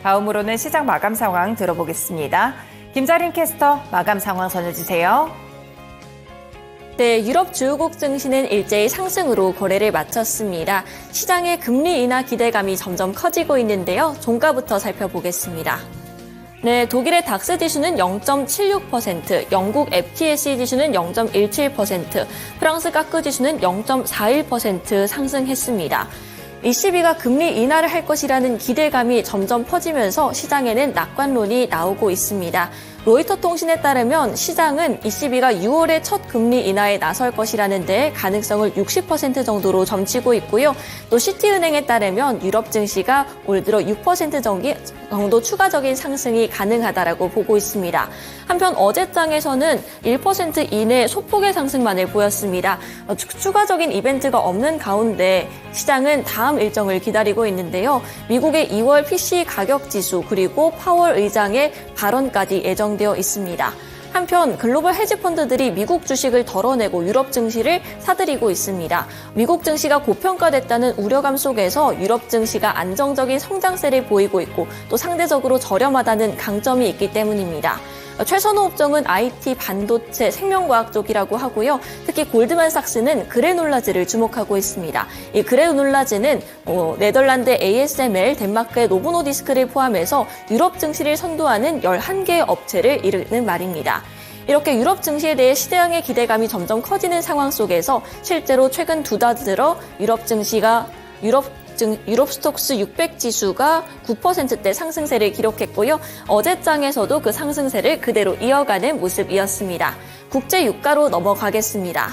다음으로는 시장 마감 상황 들어보겠습니다. 김자린 캐스터 마감 상황 전해주세요. 네, 유럽 주요국 증시는 일제히 상승으로 거래를 마쳤습니다. 시장의 금리 인하 기대감이 점점 커지고 있는데요. 종가부터 살펴보겠습니다. 네, 독일의 닥스 지수는 0.76%, 영국 FTSE 지수는 0.17%, 프랑스 까크 지수는 0.41% 상승했습니다. ECB가 금리 인하를 할 것이라는 기대감이 점점 퍼지면서 시장에는 낙관론이 나오고 있습니다. 로이터 통신에 따르면 시장은 ECB가 6월에 첫 금리 인하에 나설 것이라는 데 가능성을 60% 정도로 점치고 있고요. 또 시티은행에 따르면 유럽 증시가 올 들어 6% 정도 추가적인 상승이 가능하다라고 보고 있습니다. 한편 어제장에서는 1% 이내 소폭의 상승만을 보였습니다. 추가적인 이벤트가 없는 가운데 시장은 다음 일정을 기다리고 있는데요. 미국의 2월 PCE 가격 지수 그리고 파월 의장의 발언까지 예정되어 있습니다. 한편 글로벌 헤지펀드들이 미국 주식을 덜어내고 유럽 증시를 사들이고 있습니다. 미국 증시가 고평가됐다는 우려감 속에서 유럽 증시가 안정적인 성장세를 보이고 있고 또 상대적으로 저렴하다는 강점이 있기 때문입니다. 최선호 업종은 IT, 반도체, 생명과학 쪽이라고 하고요. 특히 골드만삭스는 그래놀라즈를 주목하고 있습니다. 이 그래놀라즈는 네덜란드 ASML, 덴마크의 노보노디스크를 포함해서 유럽 증시를 선도하는 11개의 업체를 이르는 말입니다. 이렇게 유럽 증시에 대해 시장의 기대감이 점점 커지는 상황 속에서 실제로 최근 두 달 들어 유럽 스톡스 600 지수가 9%대 상승세를 기록했고요. 어제장에서도 그 상승세를 그대로 이어가는 모습이었습니다. 국제 유가로 넘어가겠습니다.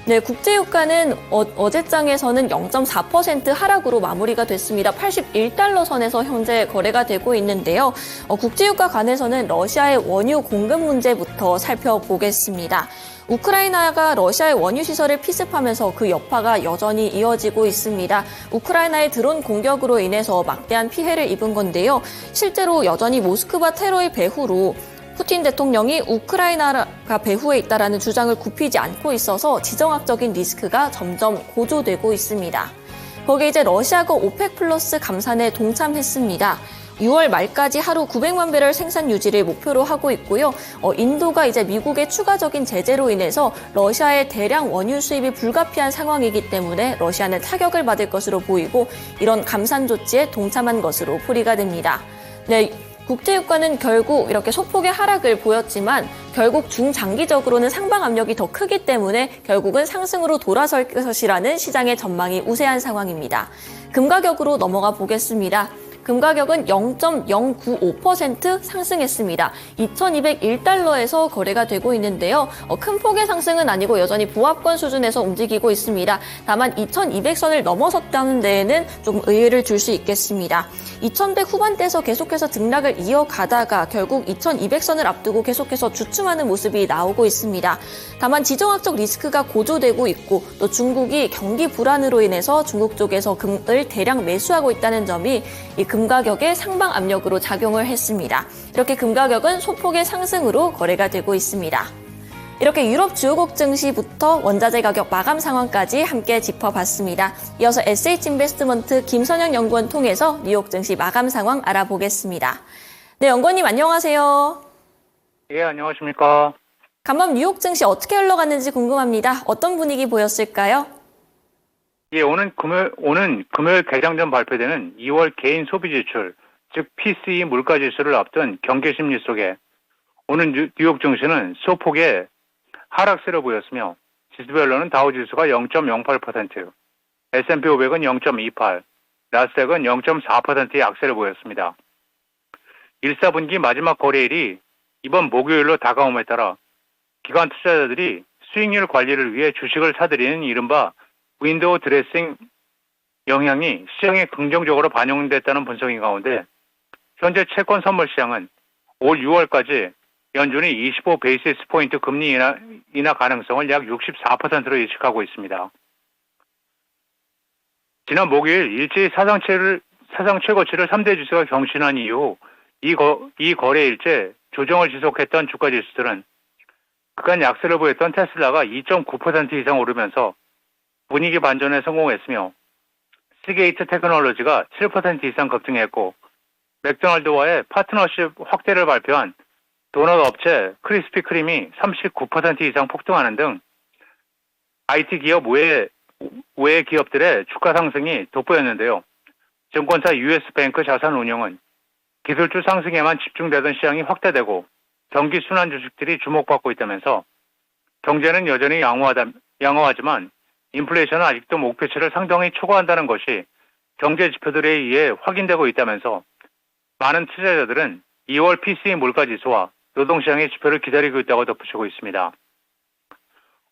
네, 국제 유가는 어제장에서는 0.4% 하락으로 마무리가 됐습니다. 81달러 선에서 현재 거래가 되고 있는데요. 국제 유가 관해서는 러시아의 원유 공급 문제부터 살펴보겠습니다. 우크라이나가 러시아의 원유 시설을 피습하면서 그 여파가 여전히 이어지고 있습니다. 우크라이나의 드론 공격으로 인해서 막대한 피해를 입은 건데요. 실제로 여전히 모스크바 테러의 배후로 푸틴 대통령이 우크라이나가 배후에 있다라는 주장을 굽히지 않고 있어서 지정학적인 리스크가 점점 고조되고 있습니다. 거기에 이제 러시아가 오펙 플러스 감산에 동참했습니다. 6월 말까지 하루 900만 배럴 생산 유지를 목표로 하고 있고요. 인도가 이제 미국의 추가적인 제재로 인해서 러시아의 대량 원유 수입이 불가피한 상황이기 때문에 러시아는 타격을 받을 것으로 보이고 이런 감산 조치에 동참한 것으로 풀이가 됩니다. 네, 국제유가는 결국 이렇게 소폭의 하락을 보였지만 결국 중장기적으로는 상방 압력이 더 크기 때문에 결국은 상승으로 돌아설 것이라는 시장의 전망이 우세한 상황입니다. 금 가격으로 넘어가 보겠습니다. 금 가격은 0.095% 상승했습니다. 2,201달러에서 거래가 되고 있는데요. 큰 폭의 상승은 아니고 여전히 보합권 수준에서 움직이고 있습니다. 다만 2,200선을 넘어섰다는 데에는 조금 의의를 줄 수 있겠습니다. 2,100 후반대에서 계속해서 등락을 이어가다가 결국 2,200선을 앞두고 계속해서 주춤하는 모습이 나오고 있습니다. 다만 지정학적 리스크가 고조되고 있고 또 중국이 경기 불안으로 인해서 중국 쪽에서 금을 대량 매수하고 있다는 점이 이 금 가격의 상방 압력으로 작용을 했습니다. 이렇게 금 가격은 소폭의 상승으로 거래가 되고 있습니다. 이렇게 유럽 주요국 증시부터 원자재 가격 마감 상황까지 함께 짚어봤습니다. 이어서 SH인베스트먼트 김선영 연구원 통해서 뉴욕 증시 마감 상황 알아보겠습니다. 네, 연구원님 안녕하세요. 예, 안녕하십니까. 간밤 뉴욕 증시 어떻게 흘러갔는지 궁금합니다. 어떤 분위기 보였을까요? 예, 오는 금요일 개장 전 발표되는 2월 개인 소비 지출, 즉 PCE 물가 지수를 앞둔 경계 심리 속에 오늘 뉴욕 증시는 소폭의 하락세를 보였으며 지수별로는 다우 지수가 0.08%, S&P 500은 0.28, 나스닥은 0.4%의 악세를 보였습니다. 1사분기 마지막 거래일이 이번 목요일로 다가옴에 따라 기관 투자자들이 수익률 관리를 위해 주식을 사들이는 이른바 윈도우 드레싱 영향이 시장에 긍정적으로 반영됐다는 분석인 가운데 현재 채권 선물 시장은 올 6월까지 연준이 25 베이시스 포인트 금리 인하 가능성을 약 64%로 예측하고 있습니다. 지난 목요일 일제히 사상 최고치를 3대 지수가 경신한 이후 이 거래일째 조정을 지속했던 주가 지수들은 그간 약세를 보였던 테슬라가 2.9% 이상 오르면서 분위기 반전에 성공했으며 시게이트 테크놀로지가 7% 이상 급등했고, 맥도날드와의 파트너십 확대를 발표한 도넛 업체 크리스피 크림이 39% 이상 폭등하는 등 IT 기업 외 기업들의 주가 상승이 돋보였는데요. 증권사 US뱅크 자산운용은 기술주 상승에만 집중되던 시장이 확대되고 경기 순환 주식들이 주목받고 있다면서 경제는 여전히 양호하지만 인플레이션은 아직도 목표치를 상당히 초과한다는 것이 경제 지표들에 의해 확인되고 있다면서 많은 투자자들은 2월 PCE 물가지수와 노동시장의 지표를 기다리고 있다고 덧붙이고 있습니다.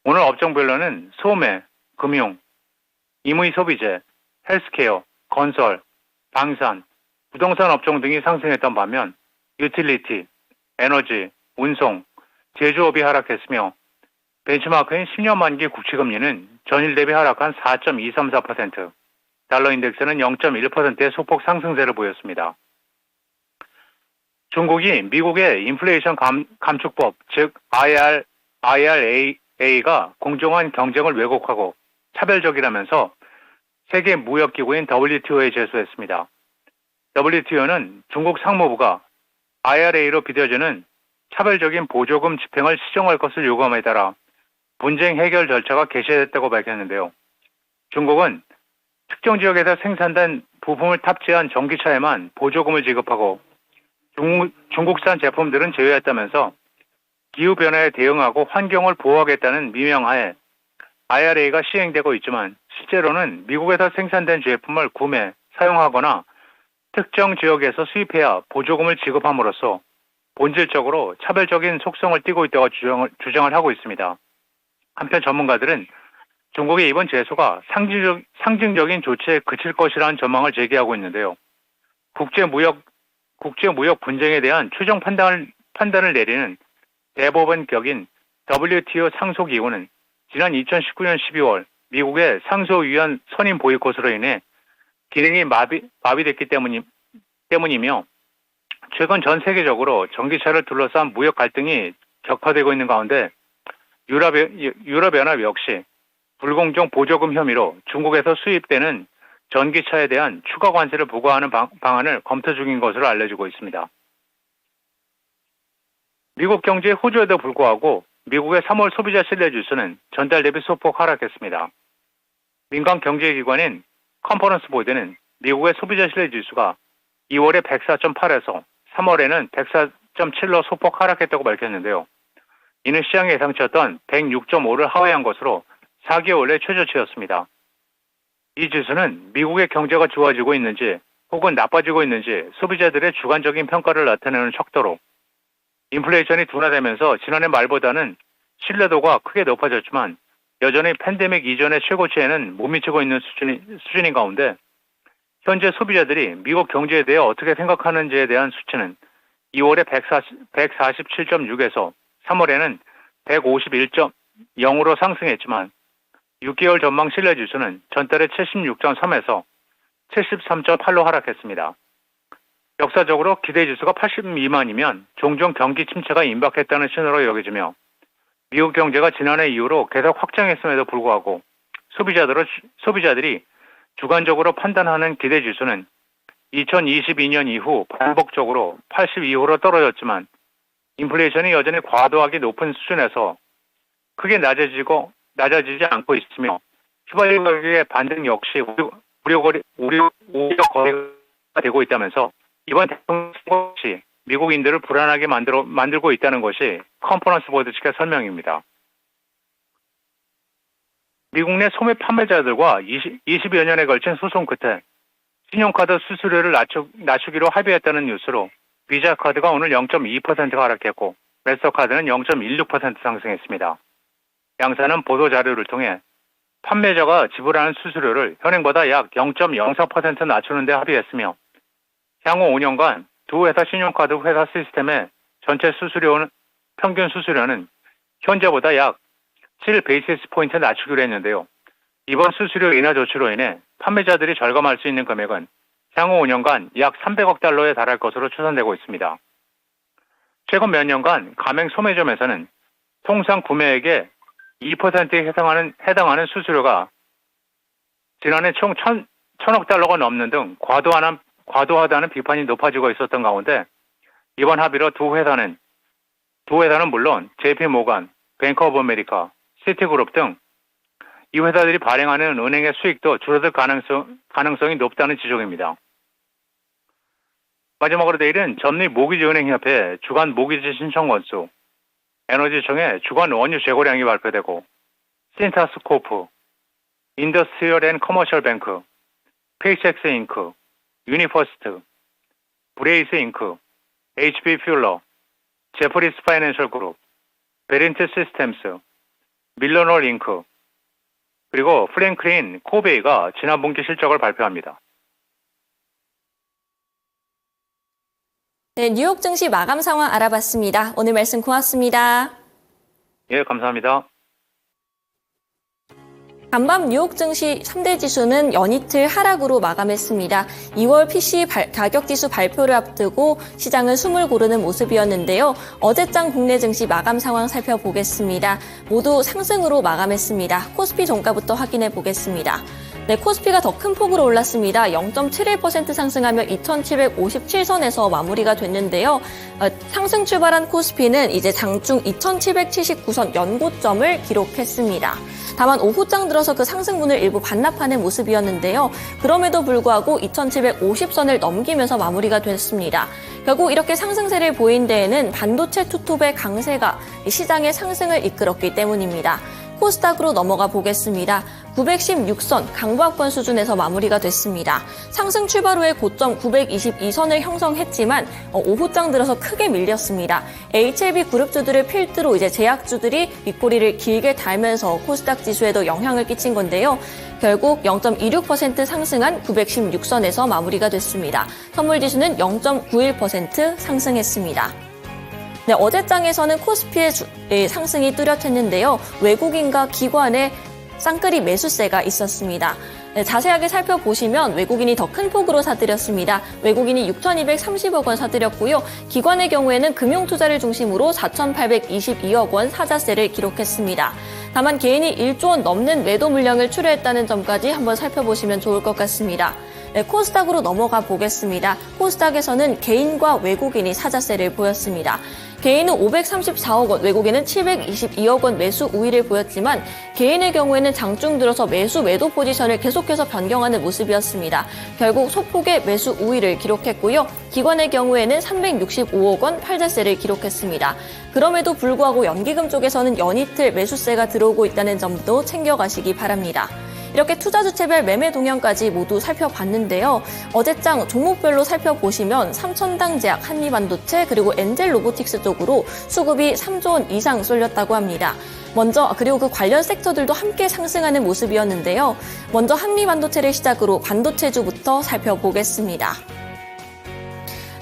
오늘 업종별로는 소매, 금융, 임의 소비재, 헬스케어, 건설, 방산, 부동산 업종 등이 상승했던 반면 유틸리티, 에너지, 운송, 제조업이 하락했으며 벤치마크인 10년 만기 국채금리는 전일 대비 하락한 4.234%, 달러 인덱스는 0.1%의 소폭 상승세를 보였습니다. 중국이 미국의 인플레이션 감축법, 즉 IRA가 공정한 경쟁을 왜곡하고 차별적이라면서 세계 무역기구인 WTO에 제소했습니다. WTO는 중국 상무부가 IRA로 비춰지는 차별적인 보조금 집행을 시정할 것을 요구함에 따라 분쟁 해결 절차가 개시됐다고 밝혔는데요. 중국은 특정 지역에서 생산된 부품을 탑재한 전기차에만 보조금을 지급하고 중국산 제품들은 제외했다면서 기후변화에 대응하고 환경을 보호하겠다는 미명하에 IRA가 시행되고 있지만 실제로는 미국에서 생산된 제품을 구매, 사용하거나 특정 지역에서 수입해야 보조금을 지급함으로써 본질적으로 차별적인 속성을 띠고 있다고 주장을 하고 있습니다. 한편 전문가들은 중국의 이번 제소가 상징적인 조치에 그칠 것이라는 전망을 제기하고 있는데요. 국제무역 분쟁에 대한 최종 판단을 내리는 대법원격인 WTO 상소기구는 지난 2019년 12월 미국의 상소위원 선임 보이콧으로 인해 기능이 마비됐기 때문이며 최근 전 세계적으로 전기차를 둘러싼 무역 갈등이 격화되고 있는 가운데 유럽연합 역시 불공정 보조금 혐의로 중국에서 수입되는 전기차에 대한 추가 관세를 부과하는 방안을 검토 중인 것으로 알려지고 있습니다. 미국 경제의 호조에도 불구하고 미국의 3월 소비자 신뢰지수는 전달 대비 소폭 하락했습니다. 민간 경제기관인 컨퍼런스 보드는 미국의 소비자 신뢰지수가 2월에 104.8에서 3월에는 104.7로 소폭 하락했다고 밝혔는데요. 이는 시장의 예상치였던 106.5를 하회한 것으로 4개월 내 최저치였습니다. 이 지수는 미국의 경제가 좋아지고 있는지 혹은 나빠지고 있는지 소비자들의 주관적인 평가를 나타내는 척도로 인플레이션이 둔화되면서 지난해 말보다는 신뢰도가 크게 높아졌지만 여전히 팬데믹 이전의 최고치에는 못 미치고 있는 수준인 가운데 현재 소비자들이 미국 경제에 대해 어떻게 생각하는지에 대한 수치는 2월에 147.6에서 3월에는 151.0으로 상승했지만 6개월 전망 신뢰지수는 전달에 76.3에서 73.8로 하락했습니다. 역사적으로 기대지수가 80 미만이면 종종 경기 침체가 임박했다는 신호로 여겨지며 미국 경제가 지난해 이후로 계속 확장했음에도 불구하고 소비자들이 주관적으로 판단하는 기대지수는 2022년 이후 반복적으로 80 이후로 떨어졌지만 인플레이션이 여전히 과도하게 높은 수준에서 크게 낮아지지 않고 있으며 휘발유 가격의 반등 역시 우려 거래가 되고 있다면서 이번 대통령 선거 시 미국인들을 불안하게 만들고 있다는 것이 컨퍼런스 보드 측의 설명입니다. 미국 내 소매 판매자들과 20여 년에 걸친 소송 끝에 신용카드 수수료를 낮추기로 합의했다는 뉴스로 비자카드가 오늘 0.2%가 하락했고 마스터카드는 0.16% 상승했습니다. 양사는 보도자료를 통해 판매자가 지불하는 수수료를 현행보다 약 0.04% 낮추는 데 합의했으며 향후 5년간 두 회사 신용카드 회사 시스템의 전체 평균 수수료는 현재보다 약 7베이시스 포인트 낮추기로 했는데요. 이번 수수료 인하 조치로 인해 판매자들이 절감할 수 있는 금액은 향후 5년간 약 300억 달러에 달할 것으로 추산되고 있습니다. 최근 몇 년간 가맹 소매점에서는 통상 구매액의 2%에 해당하는 수수료가 지난해 총 천억 달러가 넘는 등 과도하다는 비판이 높아지고 있었던 가운데 이번 합의로 두 회사는 물론 JP모간, 뱅크 오브 아메리카, 시티그룹 등 이 회사들이 발행하는 은행의 수익도 줄어들 가능성이 높다는 지적입니다. 마지막으로 내일은 전미모기지은행협회 주간 모기지 신청 건수, 에너지청의 주간 원유 재고량이 발표되고 신타스코프, 인더스트리얼 앤 커머셜 뱅크, 페이첵스 잉크, 유니퍼스트, 브레이스 잉크, HP 퓨러, 제퍼리스 파이낸셜 그룹, 베린트 시스템스, 밀러널 잉크, 그리고 프랭클린 코베이가 지난 분기 실적을 발표합니다. 네, 뉴욕 증시 마감 상황 알아봤습니다. 오늘 말씀 고맙습니다. 예, 감사합니다. 간밤 뉴욕 증시 3대 지수는 연이틀 하락으로 마감했습니다. 2월 PCE 가격 지수 발표를 앞두고 시장은 숨을 고르는 모습이었는데요. 어제장 국내 증시 마감 상황 살펴보겠습니다. 모두 상승으로 마감했습니다. 코스피 종가부터 확인해 보겠습니다. 네, 코스피가 더 큰 폭으로 올랐습니다. 0.71% 상승하며 2757선에서 마무리가 됐는데요. 상승 출발한 코스피는 이제 장중 2779선 연고점을 기록했습니다. 다만 오후장 들어서 그 상승분을 일부 반납하는 모습이었는데요. 그럼에도 불구하고 2750선을 넘기면서 마무리가 됐습니다. 결국 이렇게 상승세를 보인 데에는 반도체 투톱의 강세가 시장의 상승을 이끌었기 때문입니다. 코스닥으로 넘어가 보겠습니다. 916선 강보합권 수준에서 마무리가 됐습니다. 상승 출발 후에 고점 922선을 형성했지만 오후장 들어서 크게 밀렸습니다. HLB 그룹주들을 필두로 이제 제약주들이 윗꼬리를 길게 달면서 코스닥 지수에도 영향을 끼친 건데요. 결국 0.26% 상승한 916선에서 마무리가 됐습니다. 선물지수는 0.91% 상승했습니다. 네, 어제장에서는 코스피의 상승이 뚜렷했는데요. 외국인과 기관의 쌍끌이 매수세가 있었습니다. 네, 자세하게 살펴보시면 외국인이 더 큰 폭으로 사들였습니다. 외국인이 6,230억 원 사들였고요. 기관의 경우에는 금융투자를 중심으로 4,822억 원 사자세를 기록했습니다. 다만 개인이 1조 원 넘는 매도 물량을 출회했다는 점까지 한번 살펴보시면 좋을 것 같습니다. 네, 코스닥으로 넘어가 보겠습니다. 코스닥에서는 개인과 외국인이 사자세를 보였습니다. 개인은 534억 원, 외국인은 722억 원 매수 우위를 보였지만 개인의 경우에는 장중 들어서 매도 포지션을 계속해서 변경하는 모습이었습니다. 결국 소폭의 매수 우위를 기록했고요. 기관의 경우에는 365억 원 팔자세를 기록했습니다. 그럼에도 불구하고 연기금 쪽에서는 연이틀 매수세가 들어오고 있다는 점도 챙겨가시기 바랍니다. 이렇게 투자주체별 매매 동향까지 모두 살펴봤는데요. 어제장 종목별로 살펴보시면 삼천당제약, 한미반도체, 그리고 엔젤로보틱스 쪽으로 수급이 3조 원 이상 쏠렸다고 합니다. 그리고 그 관련 섹터들도 함께 상승하는 모습이었는데요. 먼저 한미반도체를 시작으로 반도체주부터 살펴보겠습니다.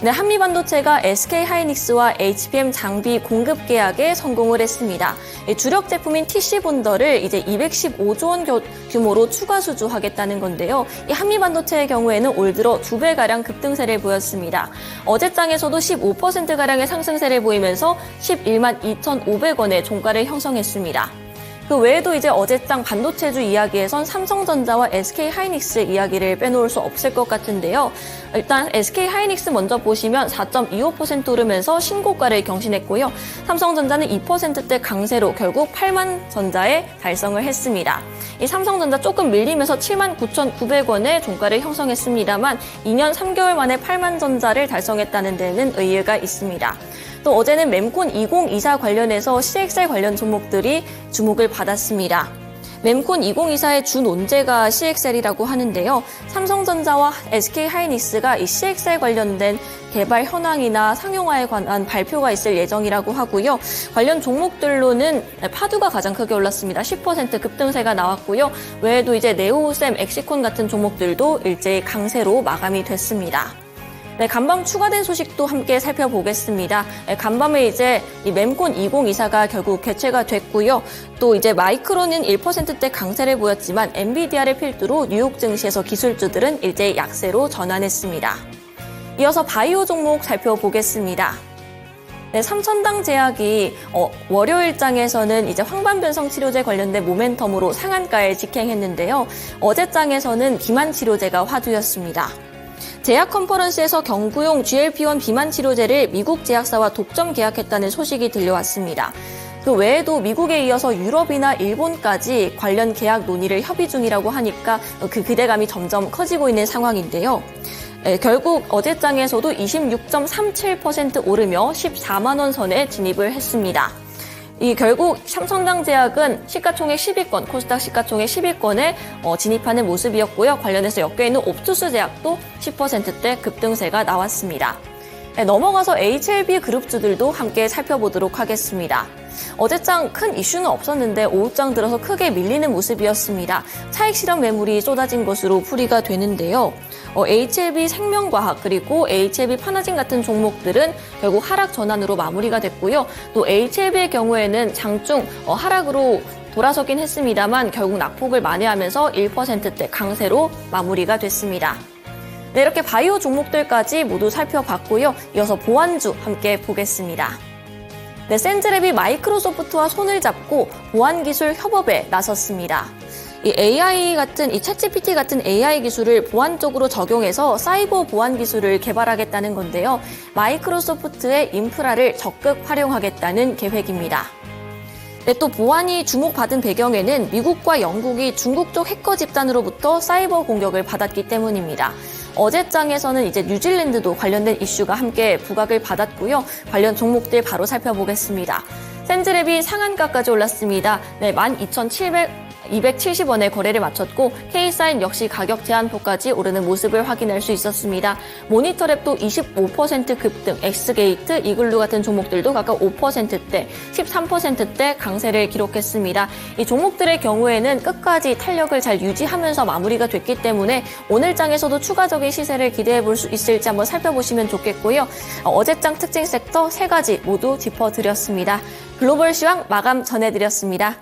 네, 한미반도체가 SK하이닉스와 HBM 장비 공급 계약에 성공을 했습니다. 주력 제품인 TC본더를 이제 215조 원 규모로 추가 수주하겠다는 건데요. 이 한미반도체의 경우에는 올 들어 2배가량 급등세를 보였습니다. 어제장에서도 15%가량의 상승세를 보이면서 11만 2,500원의 종가를 형성했습니다. 그 외에도 이제 어제장 반도체주 이야기에선 삼성전자와 SK하이닉스 이야기를 빼놓을 수 없을 것 같은데요. 일단 SK하이닉스 먼저 보시면 4.25% 오르면서 신고가를 경신했고요. 삼성전자는 2%대 강세로 결국 8만 전자에 달성을 했습니다. 이 삼성전자 조금 밀리면서 7만 9,900원의 종가를 형성했습니다만 2년 3개월 만에 8만 전자를 달성했다는 데는 의의가 있습니다. 또 어제는 mem콘 2024 관련해서 CXL 관련 종목들이 주목을 받았습니다. mem콘 2024의 주 논제가 CXL이라고 하는데요. 삼성전자와 SK하이닉스가 이 CXL 관련된 개발 현황이나 상용화에 관한 발표가 있을 예정이라고 하고요. 관련 종목들로는 파두가 가장 크게 올랐습니다. 10% 급등세가 나왔고요. 외에도 이제 네오셈, 엑시콘 같은 종목들도 일제히 강세로 마감이 됐습니다. 네, 간밤 추가된 소식도 함께 살펴보겠습니다. 네, 간밤에 이제 이 mem콘 2024가 결국 개최가 됐고요. 또 이제 마이크론은 1%대 강세를 보였지만 엔비디아를 필두로 뉴욕 증시에서 기술주들은 일제히 약세로 전환했습니다. 이어서 바이오 종목 살펴보겠습니다. 네, 삼천당 제약이 월요일장에서는 이제 황반변성 치료제 관련된 모멘텀으로 상한가에 직행했는데요. 어제장에서는 비만 치료제가 화두였습니다. 제약 컨퍼런스에서 경구용 GLP-1 비만 치료제를 미국 제약사와 독점 계약했다는 소식이 들려왔습니다. 그 외에도 미국에 이어서 유럽이나 일본까지 관련 계약 논의를 협의 중이라고 하니까 그 기대감이 점점 커지고 있는 상황인데요. 결국 어제장에서도 26.37% 오르며 14만 원 선에 진입을 했습니다. 결국 삼천당 제약은 시가총액 10위권, 코스닥 시가총액 10위권에 진입하는 모습이었고요. 관련해서 엮여있는 옵투스 제약도 10%대 급등세가 나왔습니다. 넘어가서 HLB 그룹주들도 함께 살펴보도록 하겠습니다. 어제장 큰 이슈는 없었는데 오후장 들어서 크게 밀리는 모습이었습니다. 차익 실현 매물이 쏟아진 것으로 풀이가 되는데요. HLB 생명과학 그리고 HLB 파나진 같은 종목들은 결국 하락 전환으로 마무리가 됐고요. 또 HLB의 경우에는 장중 하락으로 돌아서긴 했습니다만 결국 낙폭을 만회하면서 1%대 강세로 마무리가 됐습니다. 네, 이렇게 바이오 종목들까지 모두 살펴봤고요. 이어서 보안주 함께 보겠습니다. 네, 센즈랩이 마이크로소프트와 손을 잡고 보안기술 협업에 나섰습니다. 이 AI 같은, 이 챗GPT 같은 AI 기술을 보안적으로 적용해서 사이버 보안 기술을 개발하겠다는 건데요. 마이크로소프트의 인프라를 적극 활용하겠다는 계획입니다. 네, 또 보안이 주목받은 배경에는 미국과 영국이 중국 쪽 해커 집단으로부터 사이버 공격을 받았기 때문입니다. 어제장에서는 이제 뉴질랜드도 관련된 이슈가 함께 부각을 받았고요. 관련 종목들 바로 살펴보겠습니다. 센즈랩이 상한가까지 올랐습니다. 네, 12,270원에 거래를 마쳤고 K사인 역시 가격 제한폭까지 오르는 모습을 확인할 수 있었습니다. 모니터랩도 25% 급등, 엑스게이트, 이글루 같은 종목들도 각각 5%대, 13%대 강세를 기록했습니다. 이 종목들의 경우에는 끝까지 탄력을 잘 유지하면서 마무리가 됐기 때문에 오늘 장에서도 추가적인 시세를 기대해 볼 수 있을지 한번 살펴보시면 좋겠고요. 어제장 특징 섹터 3가지 모두 짚어드렸습니다. 글로벌 시황 마감 전해드렸습니다.